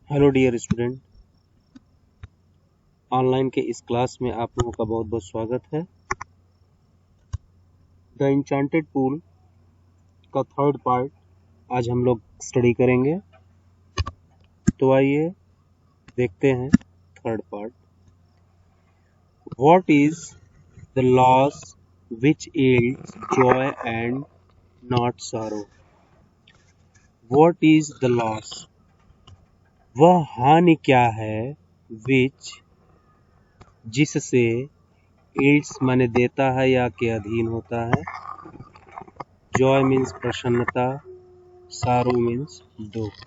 Hello dear student, online के इस class में आप लोगों का बहुत बहुत स्वागत है। द इंचेंटेड पूल का थर्ड पार्ट आज हम लोग स्टडी करेंगे। तो आइए देखते हैं third part. What is the loss which yields Joy and not sorrow. What is the loss, वह हानि क्या है, विच जिससे यील्ड्स माने देता है या के अधीन होता है। जॉय मीन्स प्रसन्नता, सारो मीन्स दुख।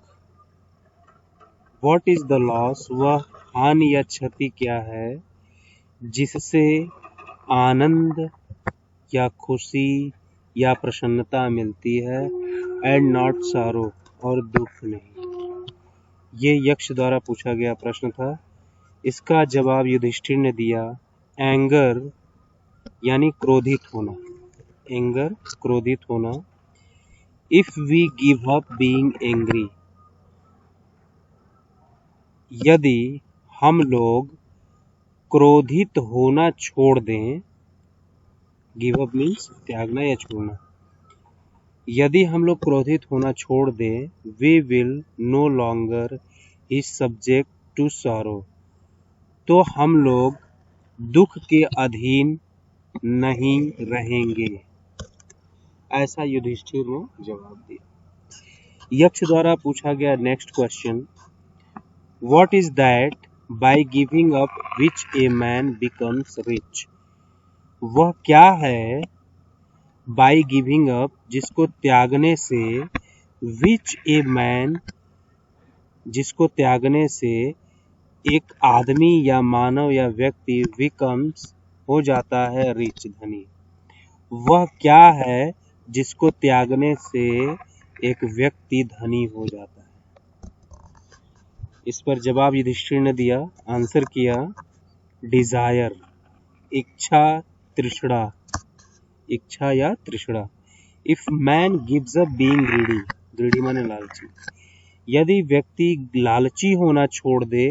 व्हाट इज द लॉस, वह हानि या क्षति क्या है जिससे आनंद या खुशी या प्रसन्नता मिलती है, एंड नॉट सारो और दुख नहीं। ये यक्ष द्वारा पूछा गया प्रश्न था। इसका जवाब युधिष्ठिर ने दिया, एंगर यानी क्रोधित होना। एंगर क्रोधित होना। If we give up being angry, यदि हम लोग क्रोधित होना छोड़ दें। गिव अप मीन्स त्यागना या छोड़ना। यदि हम लोग क्रोधित होना छोड़ दें, we will no longer is subject to sorrow, तो हम लोग दुख के अधीन नहीं रहेंगे। ऐसा युधिष्ठिर ने जवाब दिया। यक्ष द्वारा पूछा गया next question, what is that by giving up which a man becomes rich. वह क्या है बाय गिविंग अप, जिसको त्यागने से, विच ए मैन जिसको त्यागने से एक आदमी या मानव या व्यक्ति बिकम्स हो जाता है रिच धनी। वह क्या है जिसको त्यागने से एक व्यक्ति धनी हो जाता है। इस पर जवाब युधिष्ठिर ने दिया, आंसर किया, डिजायर, इच्छा, तृष्णा। इच्छा या तृष्णा। If man gives up being greedy, greedy माने लालची, यदि व्यक्ति लालची होना छोड़ दे,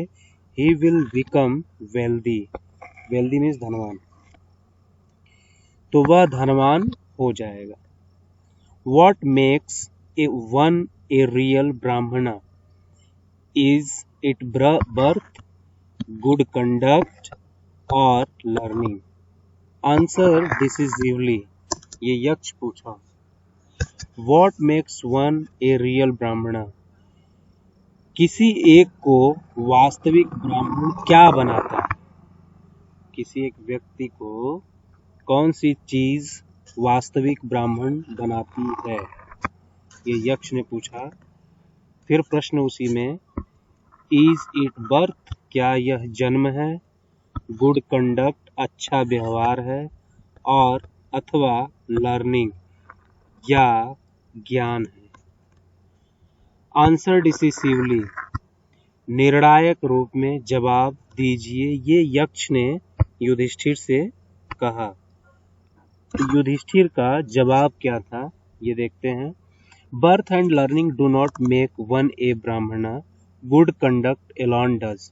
he will become wealthy. Wealthy means धनवान, तो वह धनवान हो जाएगा। What makes one a real Brahmana? Is it birth, good conduct, or learning? Answer decisively. ये यक्ष पूछा। What makes one a real Brahmana? किसी एक को वास्तविक ब्राह्मण क्या बनाता है। किसी एक व्यक्ति को कौन सी चीज वास्तविक ब्राह्मण बनाती है, ये यक्ष ने पूछा। फिर प्रश्न उसी में, इज इट बर्थ, क्या यह जन्म है, गुड कंडक्ट, अच्छा व्यवहार है, और अथवा लर्निंग या ज्ञान है। आंसर डिसिसिवली, निर्णायक रूप में जवाब दीजिए, ये यक्ष ने युधिष्ठिर से कहा। युधिष्ठिर का जवाब क्या था, ये देखते हैं। Birth and learning do not make one a Brahmana, good conduct alone does.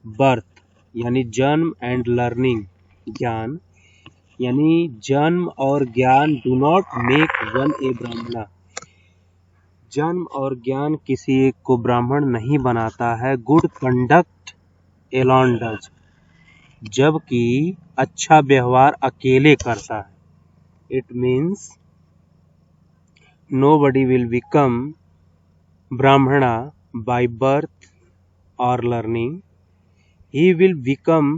Birth यानी जन्म, एंड लर्निंग ज्ञान, यानी जन्म और ज्ञान, do not make one a Brahmana, जन्म और ज्ञान किसी एक को ब्राह्मण नहीं बनाता है। गुड कंडक्ट एलोन डज, जबकि अच्छा व्यवहार अकेले करता है। It means nobody will become Brahmana by birth or learning. He will become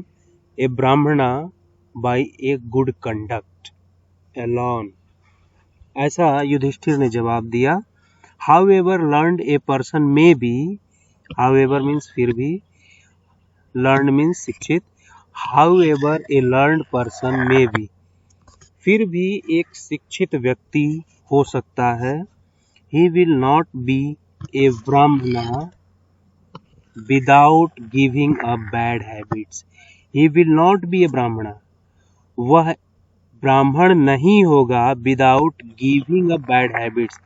a Brahmana by a good conduct alone. ऐसा युधिष्ठिर ने जवाब दिया। However learned a person may be, however means फिर भी, learned means शिक्षित, however a learned person may be, फिर भी एक शिक्षित व्यक्ति हो सकता है। He will not be a Brahmana without giving up bad habits. He will not be a Brahmana, वह ब्राह्मण नहीं होगा, without giving up bad habits,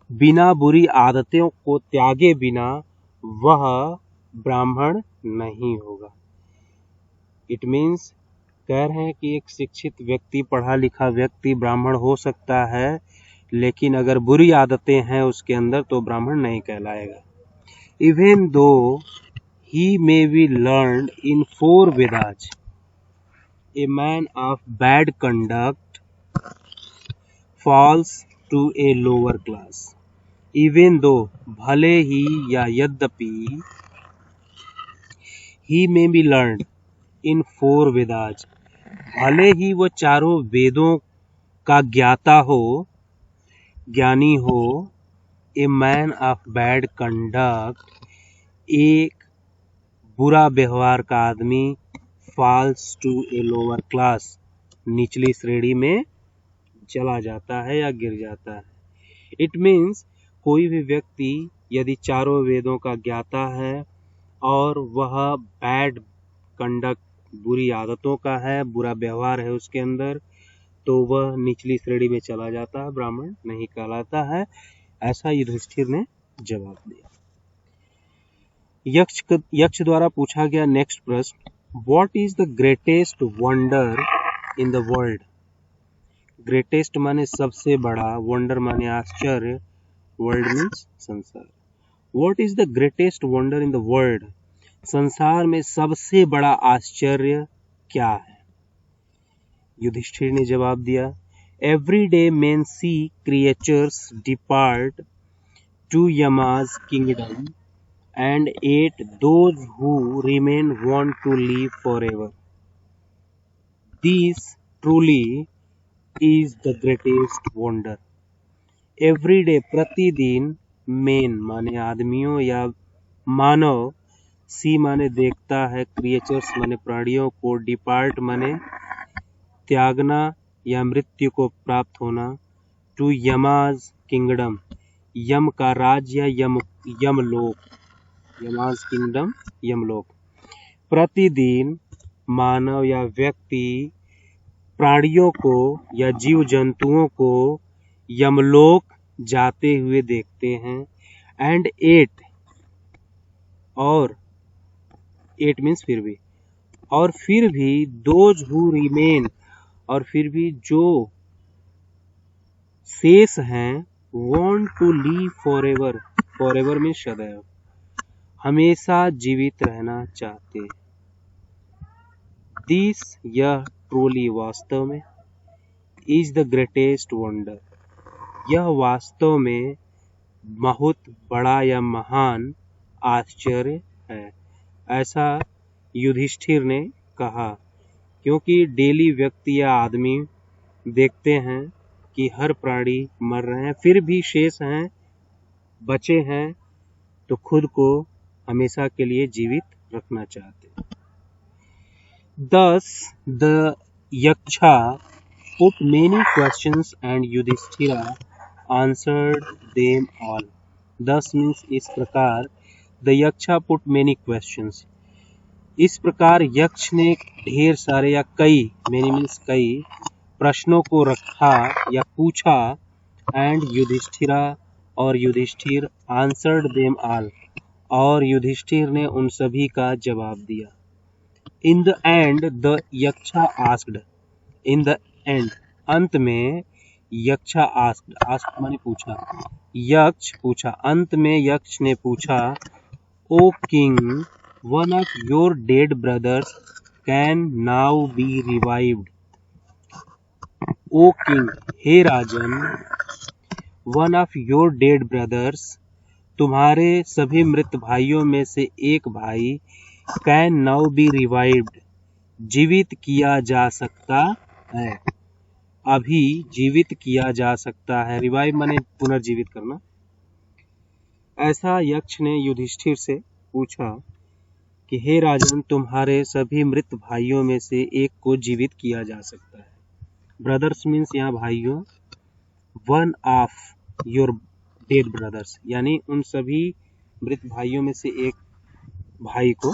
बिना बुरी आदतों को त्यागे बिना वह ब्राह्मण नहीं होगा। इट मीन्स कह रहे हैं कि एक शिक्षित व्यक्ति, पढ़ा लिखा व्यक्ति ब्राह्मण हो सकता है, लेकिन अगर बुरी आदतें हैं उसके अंदर तो ब्राह्मण नहीं कहलाएगा। Even though he may be learned in 4 Vedas, a man of bad conduct falls to a lower class. Even though भले ही या यद्यपि he may be learned in 4 Vedas, भले ही वो चारों वेदों का ज्ञाता हो, ज्ञानी हो, a man of bad conduct, एक बुरा व्यवहार का आदमी, falls to a lower class, निचली श्रेणी में चला जाता है या गिर जाता है। इट मीन्स कोई भी व्यक्ति यदि चारों वेदों का ज्ञाता है और वह बैड कंडक्ट, बुरी आदतों का है, बुरा व्यवहार है उसके अंदर, तो वह निचली श्रेणी में चला जाता है, ब्राह्मण नहीं कहलाता है। ऐसा युधिष्ठिर ने जवाब दिया। यक्ष द्वारा पूछा गया नेक्स्ट प्रश्न, what is the greatest wonder in the world. Greatest माने सबसे बड़ा, वंडर माने आश्चर्य, वर्ल्ड मीन्स संसार। What is the greatest wonder in the world, संसार में सबसे बड़ा आश्चर्य क्या है। युधिष्ठिर ने जवाब दिया, every day men see creatures depart to Yama's kingdom and yet those who remain want to live forever. This truly is the greatest wonder. Every day, प्रतिदिन, मेन माने आदमियों या मानव, सी माने देखता है, क्रिएचर्स माने प्राणियों को, डिपार्ट माने त्यागना या मृत्यु को प्राप्त होना, टू यमा's किंगडम, यम का राज्य, यमलोक, यमा's किंगडम, यमलोक। प्रतिदिन मानव या व्यक्ति प्राणियों को या जीव जंतुओं को यमलोक जाते हुए देखते हैं। एंड एट, और एट मीन्स फिर भी, और फिर भी दोज हु रिमेन, और फिर भी जो शेष हैं, want to live forever, forever means सदैव, हमेशा जीवित रहना चाहते हैं। दिस, यह, ट्रूली वास्तव में, इज द ग्रेटेस्ट वंडर, यह वास्तव में बहुत बड़ा या महान आश्चर्य है। ऐसा युधिष्ठिर ने कहा, क्योंकि डेली व्यक्ति या आदमी देखते हैं कि हर प्राणी मर रहे हैं, फिर भी शेष हैं, बचे हैं, तो खुद को हमेशा के लिए जीवित रखना चाहते हैं। Thus the Yaksha put many questions and Yudhishthira answered them all. Thus means इस प्रकार, the Yaksha put many questions, इस प्रकार यक्ष ने ढेर सारे या कई, many means कई, प्रश्नों को रखा या पूछा, एंड युधिष्ठिरा, और युधिष्ठिर, आंसर्ड देम ऑल, और युधिष्ठिर ने उन सभी का जवाब दिया। In the end the यक्षा asked, in the end, अंत में, यक्षा आस्क्ड, आस्क्ड माने पूछा, यक्ष पूछा, अंत में यक्ष ने पूछा, O king, one of your dead brothers can now be revived. O king, हे राजन, one of your dead brothers, तुम्हारे सभी मृत भाइयों में से एक भाई, कैन नाउ बी रिवाइव्ड, जीवित किया जा सकता है, अभी जीवित किया जा सकता है। रिवाइव माने पुनर्जीवित करना। ऐसा यक्ष ने युधिष्ठिर से पूछा कि हे राजन, तुम्हारे सभी मृत भाइयों में से एक को जीवित किया जा सकता है। ब्रदर्स मीन्स यहाँ भाइयों, one of your dead brothers, यानी उन सभी मृत भाइयों में से एक भाई को।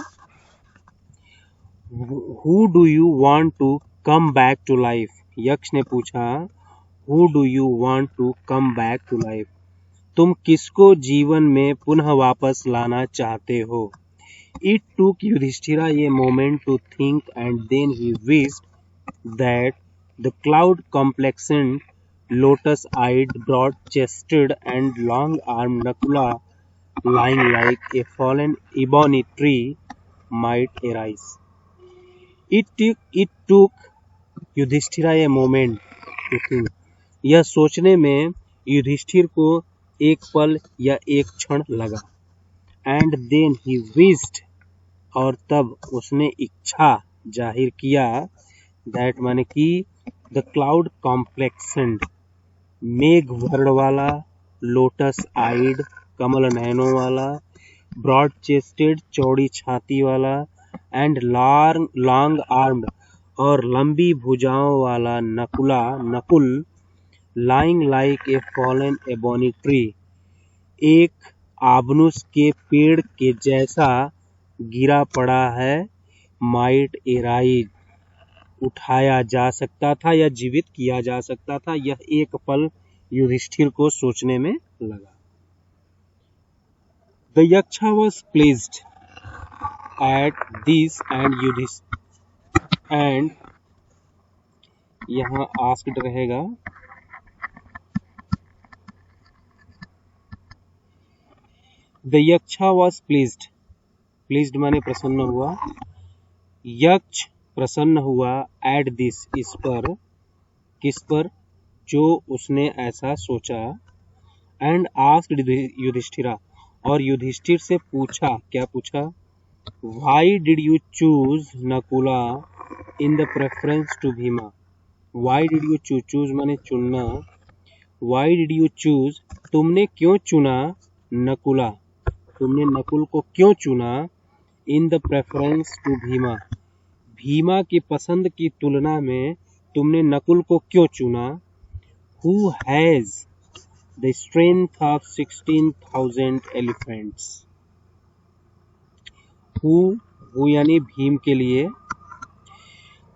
Who do you want to come back to life, Yaksha ने पूछा, who do you want to come back to life, तुम किसको जीवन में पुनः वापस लाना चाहते हो? It took Yudhishthira a moment to think, and then he wished that the cloud-complexioned, lotus-eyed, broad-chested, and long-armed Nakula, lying like a fallen ebony tree, might arise. It took Yudhishthira a moment to think. यह सोचने में युधिष्ठिर को एक पल या एक क्षण लगा. And then he wished, और तब उसने इच्छा जाहिर किया, that माने कि the cloud complexioned, मेघ वर्ण वाला, लोटस आइड, कमल नयनों वाला, ब्रॉड चेस्टेड, चौड़ी छाती वाला, एंड लॉन्ग आर्म्ड, और लंबी भुजाओं वाला Nakul, lying like a fallen ebony tree, एक आबनुस के पेड़ के जैसा गिरा पड़ा है, माइट एराइज, उठाया जा सकता था या जीवित किया जा सकता था. यह एक पल युधिष्ठिर को सोचने में लगा. The Yaksha was pleased at this and यहाँ asked रहेगा. The Yaksha was pleased माने प्रसन्न हुआ. यक्ष प्रसन्न हुआ at this, इस पर, किस पर, जो उसने ऐसा सोचा. And asked युधिष्ठिरा, और युधिष्ठिर से पूछा. क्या पूछा? Why did you choose Nakula in the preference to Bhima? Why did you choose माने चुनना. Why did you choose, तुमने क्यों चुना, नकुला, तुमने नकुल को क्यों चुना, in the preference to Bhima, Bhima की पसंद की तुलना में तुमने नकुल को क्यों चुना. Who has the strength of 16,000 elephants? Who यानी भीम के लिए.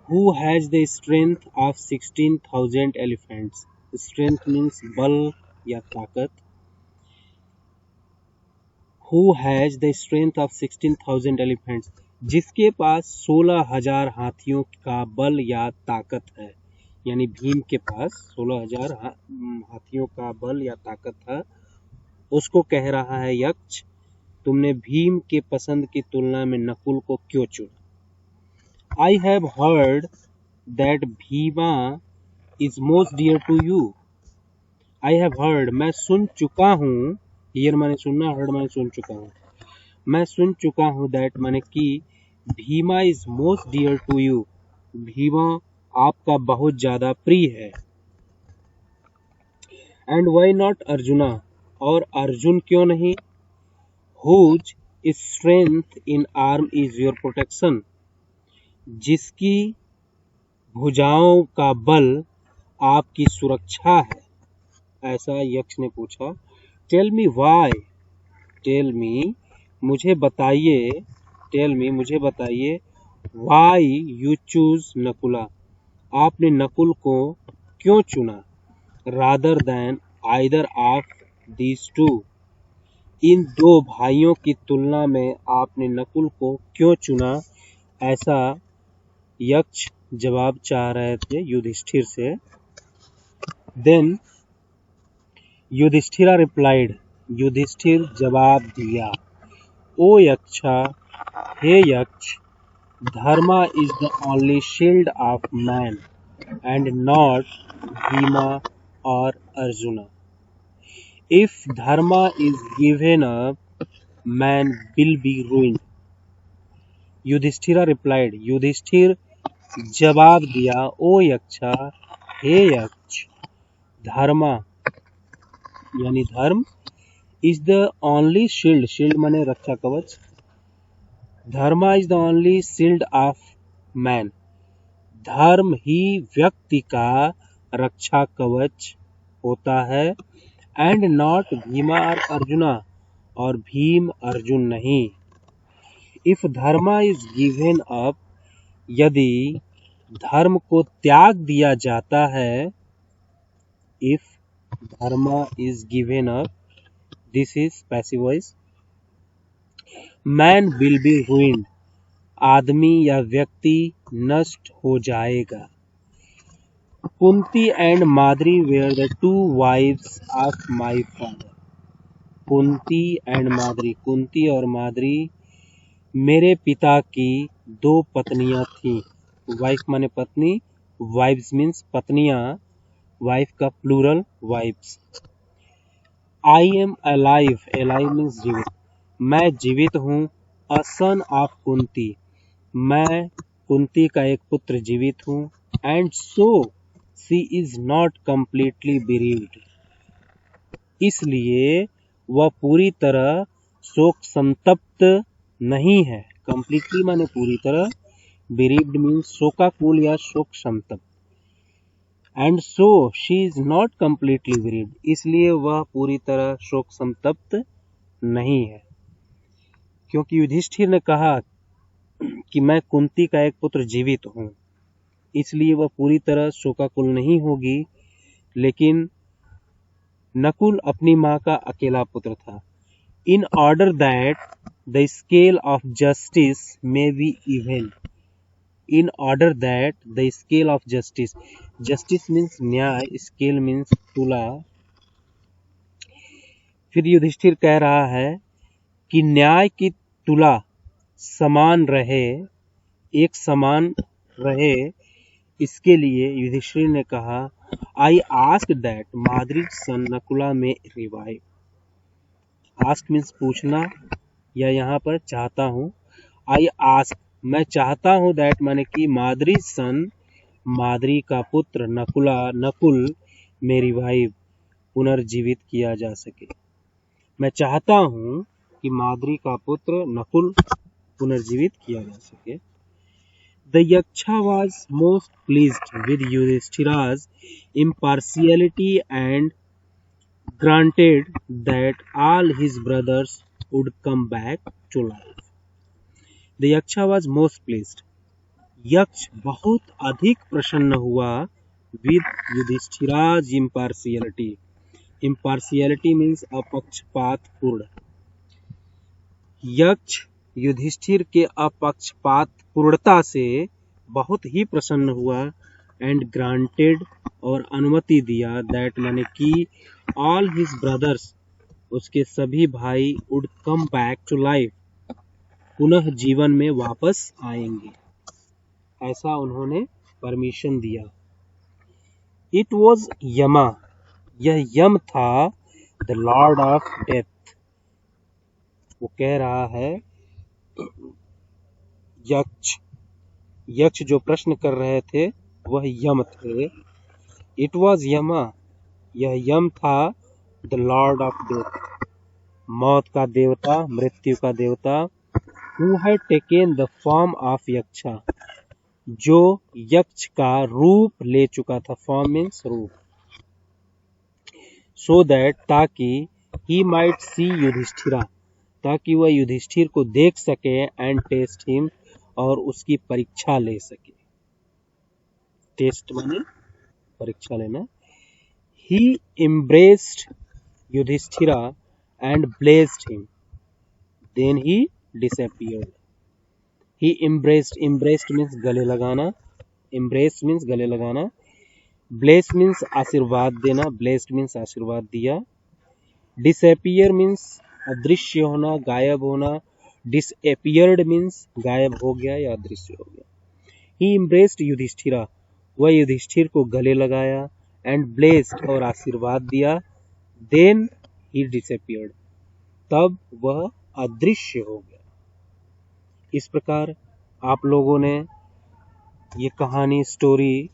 Who has the strength of 16,000 elephants? Strength means बल या ताकत. Who has the strength of 16,000 elephants? जिसके पास 16,000 हाथियों का बल या ताकत है. यानी भीम के पास 16,000 हाथियों का बल या ताकत है. उसको कह रहा है यक्ष, तुमने भीम के पसंद की तुलना में नकुल को क्यों चुना. I have heard that Bhima is most dear to you. I have heard, मैं सुन चुका हूँ. Hear माने सुनना, heard माने सुन चुका हूँ. मैं सुन चुका हूँ that माने कि Bhima is most dear to you. Bhima आपका बहुत ज्यादा प्रिय है. And why not अर्जुना, और अर्जुन क्यों नहीं. Whose strength in arm is your protection? जिसकी भुजाओं का बल आपकी सुरक्षा है. ऐसा यक्ष ने पूछा. Tell me why. Tell me, मुझे बताइए. Tell me, मुझे बताइए. Why you choose नकुला, आपने नकुल को क्यों चुना. Rather than either of these two, इन दो भाइयों की तुलना में आपने नकुल को क्यों चुना. ऐसा यक्ष जवाब चाह रहे थे युधिष्ठिर से. Then युधिष्ठिरा replied, युधिष्ठिर जवाब दिया. ओ यक्षा, हे यक्ष, धर्मा is the only shield of man and not Bhima or Arjuna. If dharma is given up, man will be ruined. Yudhishthira replied, Yudhishthir जवाब दिया. ओ यक्षा, हे यक्ष, धर्मा यानी धर्म, is the only shield माने रक्षा कवच. धर्मा is the only shield of man, धर्म ही व्यक्ति का रक्षा कवच होता है. एंड नॉट भीमा और अर्जुना, और भीम अर्जुन नहीं. If dharma is given up, यदि धर्म को त्याग दिया जाता है. If dharma is given up, this is passive voice. Man will be ruined, आदमी या व्यक्ति नष्ट हो जाएगा। Kunti and Madri were the two wives of my father. Kunti and Madri, Kunti और माद्री मेरे पिता की दो पत्नियां थीं। वाइफ माने पत्नी, वाइव्स मीन्स पत्नियां, वाइफ का plural wives. I am alive, alive means जीवित, मैं जीवित हूँ। अ सन ऑफ कुंती, मैं कुंती का एक पुत्र जीवित हूँ। And so she is not completely bereaved, इसलिए वह पूरी तरह शोक संतप्त नहीं है। कंप्लीटली माने पूरी तरह, bereaved मीन्स शोकाकुल या शोक संतप्त। And so she is not completely bereaved, इसलिए वह पूरी तरह शोक संतप्त नहीं है। क्योंकि युधिष्ठिर ने कहा कि मैं कुंती का एक पुत्र जीवित हूँ, इसलिए वह पूरी तरह शोकाकुल नहीं होगी। लेकिन नकुल अपनी माँ का अकेला पुत्र था। In order that the scale of justice may be even, in order that the scale of justice, justice means न्याय, स्केल मीन्स तुला। फिर युधिष्ठिर कह रहा है कि न्याय की तुला समान रहे, एक समान रहे, इसके लिए युधिष्ठिर ने कहा आई आस्क दैट माद्री सन नकुला में रिवाइव। आस्क मीन्स पूछना, या यहाँ पर चाहता हूँ। आई आस्क, मैं चाहता हूँ, दैट माने कि माद्री सन, माद्री का पुत्र नकुला, नकुल में रिवाइव, पुनर्जीवित किया जा सके। मैं चाहता हूँ कि माद्री का पुत्र नकुल पुनर्जीवित किया जा सके। The Yaksha was most pleased with Yudhishthira's impartiality and granted that all his brothers would come back to life. The Yaksha was most pleased. यक्ष बहुत अधिक प्रसन्न हुआ with Yudhishthira's impartiality. Impartiality means अपक्षपात पूर्ण। यक्ष युधिष्ठिर के अपक्षपात पूर्णता से बहुत ही प्रसन्न हुआ। एंड ग्रांटेड, और अनुमति दिया, दैट माने कि ऑल हिज ब्रदर्स, उसके सभी भाई, would come back to life, पुनः जीवन में वापस आएंगे, ऐसा उन्होंने परमिशन दिया। इट वॉज यमा, यह यम था, द लॉर्ड ऑफ डेथ। वो कह रहा है यक्ष जो प्रश्न कर रहे थे वह यम थे। इट वॉज यमा, यह यम था, द लॉर्ड ऑफ डेथ, मौत का देवता, मृत्यु का देवता। Who had taken the form of Yaksha, जो यक्ष का रूप ले चुका था। फॉर्म मीन्स रूप। सो दैट, ताकि, ही माइट सी युधिष्ठिरा, ताकि वह युधिष्ठिर को देख सके। एंड टेस्ट हिम, और उसकी परीक्षा ले सके। टेस्ट माने परीक्षा लेना। He embraced Yudhishthira and blessed him, then he disappeared. He embraced means गले लगाना, embrace means गले लगाना, bless means आशीर्वाद देना, blessed means आशीर्वाद दिया। disappear means अदृश्य होना, गायब होना। disappeared means गायब हो गया या अदृश्य हो गया। He embraced युधिष्ठिरा, वह युधिष्ठिर को गले लगाया। एंड blessed, और आशीर्वाद दिया। then he disappeared, तब वह अदृश्य हो गया। इस प्रकार आप लोगों ने ये कहानी, स्टोरी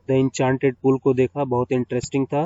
द इंचांटेड पूल को देखा, बहुत इंटरेस्टिंग था।